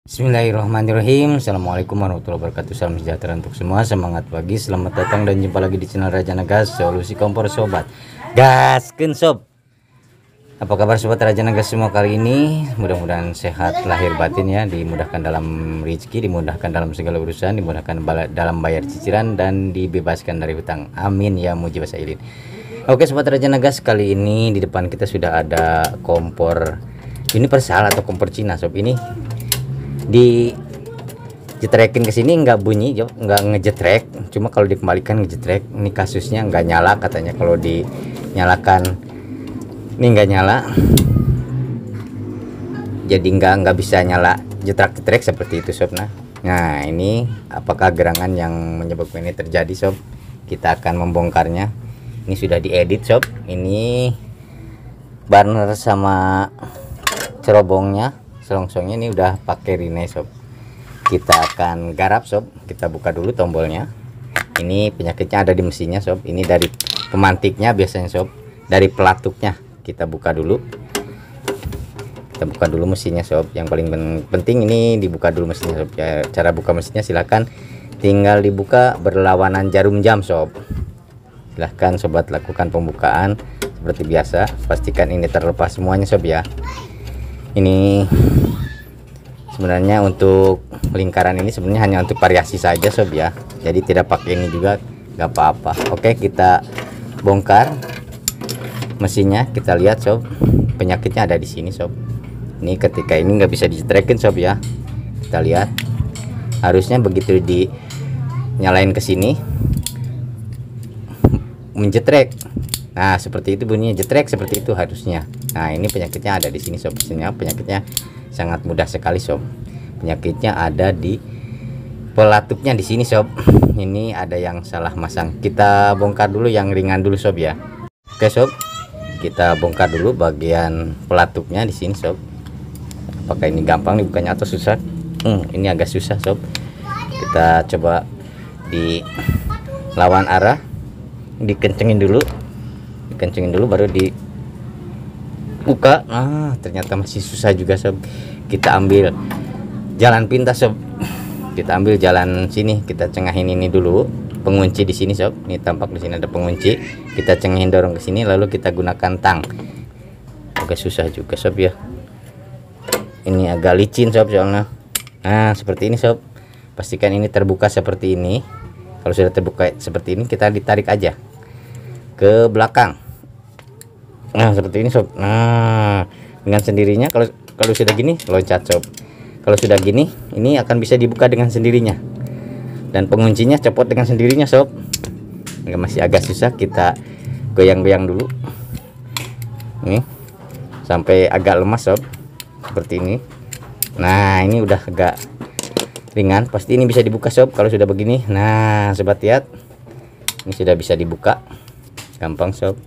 Bismillahirrahmanirrahim. Assalamualaikum warahmatullahi wabarakatuh. Salam sejahtera untuk semua. Semangat pagi. Selamat datang dan jumpa lagi di channel Rajana Gas, solusi kompor sobat. Gaskeun sob. Apa kabar sobat Rajana Gas semua kali ini? Mudah-mudahan sehat lahir batin ya, dimudahkan dalam rezeki, dimudahkan dalam segala urusan, dimudahkan dalam bayar cicilan dan dibebaskan dari hutang. Amin ya mujib sailin. Oke sobat Rajana Gas, kali ini di depan kita sudah ada kompor universal atau kompor Cina sob. Ini di jetrekin ke sini nggak bunyi, nggak ngejetrek, cuma kalau dikembalikan ngejetrek. Ini kasusnya nggak nyala katanya, kalau dinyalakan ini nggak nyala, jadi nggak bisa nyala jetrak-jetrek seperti itu sob. Nah ini apakah gerangan yang menyebabkan ini terjadi sob? Kita akan membongkarnya. Ini sudah diedit sob, ini burner sama cerobongnya, selongsongnya ini udah pakai Rene sob. Kita akan garap sob. Kita buka dulu tombolnya. Ini penyakitnya ada di mesinnya sob. Ini dari pemantiknya biasanya sob, dari pelatuknya kita buka dulu. Kita buka dulu mesinnya sob. Yang paling penting ini dibuka dulu mesinnya sob ya. Cara buka mesinnya silahkan tinggal dibuka berlawanan jarum jam sob. Silahkan sobat lakukan pembukaan seperti biasa. Pastikan ini terlepas semuanya sob ya. Ini sebenarnya untuk lingkaran ini sebenarnya hanya untuk variasi saja sob ya, jadi tidak pakai ini juga nggak apa-apa. Oke, kita bongkar mesinnya. Kita lihat sob, penyakitnya ada di sini sob. Ini ketika ini nggak bisa dijetrekin sob ya. Kita lihat, harusnya begitu dinyalain ke sini menjetrek. Nah seperti itu bunyinya, jetrek seperti itu harusnya. Nah ini penyakitnya ada di sini sob. Penyakitnya sangat mudah sekali sob. Penyakitnya ada di pelatuknya di sini sob. Ini ada yang salah masang. Kita bongkar dulu yang ringan dulu sob ya. Oke sob, kita bongkar dulu bagian pelatuknya di sini sob. Apakah ini gampang dibukanya atau susah? Ini agak susah sob. Kita coba di lawan arah, dikencengin dulu baru dibuka. Nah ternyata masih susah juga sob. Kita ambil jalan pintas sob. Kita ambil jalan sini, kita cengahin ini dulu, pengunci di sini sob. Ini tampak di sini ada pengunci. Kita cengahin, dorong ke sini, lalu kita gunakan tang. Agak susah juga sob ya. Ini agak licin sob soalnya. Nah seperti ini sob. Pastikan ini terbuka seperti ini. Kalau sudah terbuka seperti ini, kita ditarik aja ke belakang. Nah seperti ini sob. Nah dengan sendirinya kalau sudah gini loncat sob. Kalau sudah gini ini akan bisa dibuka dengan sendirinya, dan penguncinya copot dengan sendirinya sob. Masih agak susah, kita goyang-goyang dulu ini sampai agak lemas sob, seperti ini. Nah ini udah agak ringan, pasti ini bisa dibuka sob kalau sudah begini. Nah sobat lihat, ini sudah bisa dibuka gampang sob.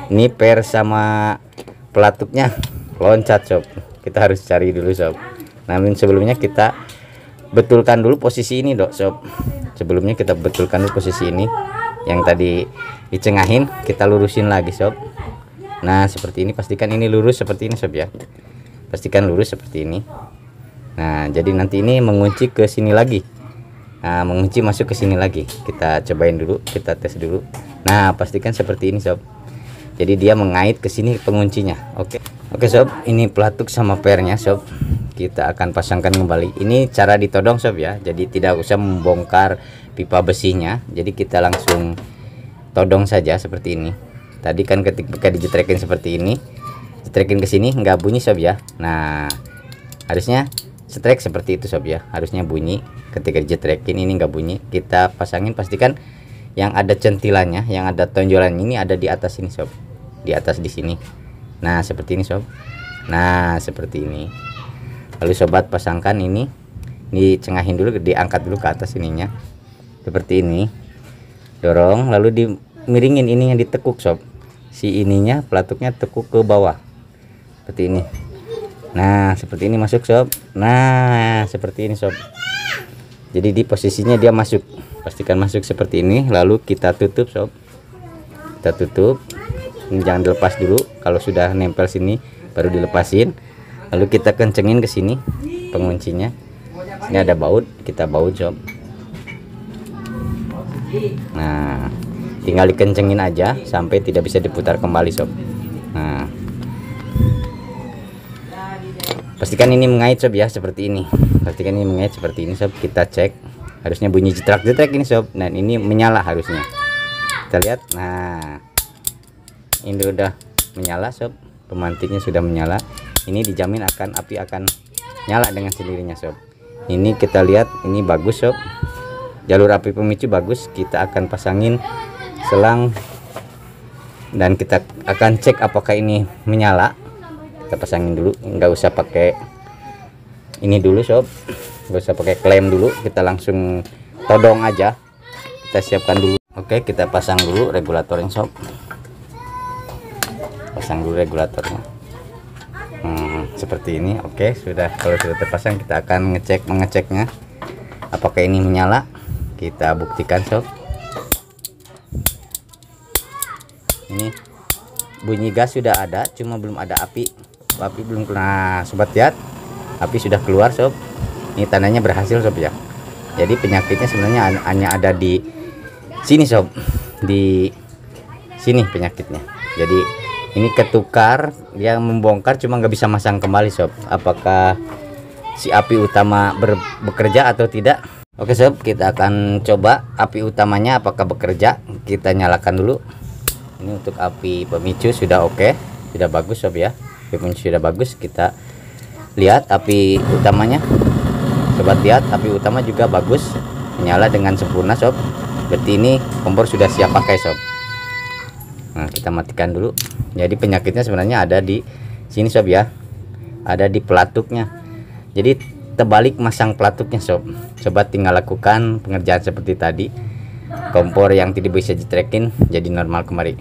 Ini per sama pelatuknya loncat sob. Kita harus cari dulu sob. Namun sebelumnya kita betulkan dulu posisi ini dok sob. Sebelumnya kita betulkan dulu posisi ini. Yang tadi dicengahin kita lurusin lagi sob. Nah seperti ini, pastikan ini lurus seperti ini sob ya. Pastikan lurus seperti ini. Nah jadi nanti ini mengunci ke sini lagi. Nah mengunci masuk ke sini lagi. Kita cobain dulu, kita tes dulu. Nah pastikan seperti ini sob. Jadi dia mengait ke sini penguncinya. Oke sob, ini pelatuk sama pernya sob. Kita akan pasangkan kembali. Ini cara ditodong sob ya. Jadi tidak usah membongkar pipa besinya. Jadi kita langsung todong saja seperti ini. Tadi kan ketika dijetrekin seperti ini, jetrekin ke sini nggak bunyi sob ya. Nah harusnya setrek seperti itu sob ya. Harusnya bunyi ketika dijetrekin, ini nggak bunyi. Kita pasangin, pastikan yang ada centilannya, yang ada tonjolan ini ada di atas ini sob. Di atas di sini. Nah seperti ini sob. Nah seperti ini. Lalu sobat pasangkan ini, dicengahin dulu, diangkat dulu ke atas ininya seperti ini, dorong lalu dimiringin, ininya ditekuk sob. Si ininya pelatuknya tekuk ke bawah seperti ini. Nah seperti ini masuk sob. Nah seperti ini sob. Jadi di posisinya dia masuk, pastikan masuk seperti ini. Lalu kita tutup sob. Kita tutup, ini jangan dilepas dulu. Kalau sudah nempel sini baru dilepasin. Lalu kita kencengin ke sini penguncinya. Ini ada baut, kita baut sob. Nah, tinggal dikencengin aja sampai tidak bisa diputar kembali sob. Nah, pastikan ini mengait sob ya, seperti ini. Pastikan ini mengait seperti ini sob. Kita cek, harusnya bunyi jetrak-jetrak ini sob. Dan ini menyala harusnya. Kita lihat, nah ini udah menyala sob, pemantiknya sudah menyala. Ini dijamin api akan nyala dengan sendirinya sob. Ini kita lihat, ini bagus sob, jalur api pemicu bagus. Kita akan pasangin selang dan kita akan cek apakah ini menyala. Kita pasangin dulu, nggak usah pakai ini dulu sob, nggak usah pakai klem dulu, kita langsung todong aja. Kita siapkan dulu. Oke, kita pasang dulu regulatornya sob. Pasang dulu regulatornya. Seperti ini. Oke, sudah. Kalau sudah terpasang, kita akan mengeceknya apakah ini menyala. Kita buktikan sob. Ini bunyi gas sudah ada, cuma belum ada api. Api belum kena. Sobat lihat, api sudah keluar sob. Ini tandanya berhasil sob ya. Jadi penyakitnya sebenarnya hanya ada di sini sob, di sini penyakitnya. Jadi ini ketukar, dia membongkar cuma nggak bisa masang kembali sob. Apakah si api utama bekerja atau tidak? Oke sob, kita akan coba api utamanya apakah bekerja. Kita nyalakan dulu. Ini untuk api pemicu sudah oke, sudah bagus sob ya. Api pemicu sudah bagus. Kita lihat api utamanya. Sobat lihat, api utama juga bagus, menyala dengan sempurna sob. Berarti ini kompor sudah siap pakai sob. Nah, kita matikan dulu. Jadi penyakitnya sebenarnya ada di sini sob ya, ada di pelatuknya. Jadi terbalik masang pelatuknya sob. Sobat tinggal lakukan pengerjaan seperti tadi. Kompor yang tidak bisa ditrekin jadi normal kembali.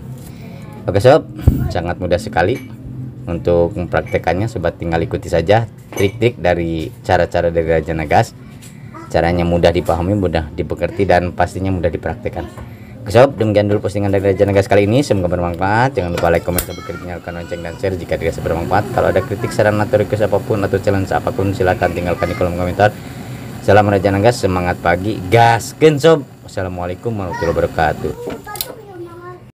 Oke sob, sangat mudah sekali untuk mempraktekannya. Sobat tinggal ikuti saja trik-trik dari cara-cara dari Rajana Gas. Caranya mudah dipahami, mudah dimengerti, dan pastinya mudah dipraktekkan. Sob, demikian dulu postingan dari Rajana Gas kali ini. Semoga bermanfaat. Jangan lupa like, komen, subscribe, nyalakan lonceng, dan share jika dirasa bermanfaat. Kalau ada kritik, saran, atau request apapun atau challenge apapun, silahkan tinggalkan di kolom komentar. Salam Rajana Gas, semangat pagi, gaskeun sob. Wassalamualaikum warahmatullahi wabarakatuh.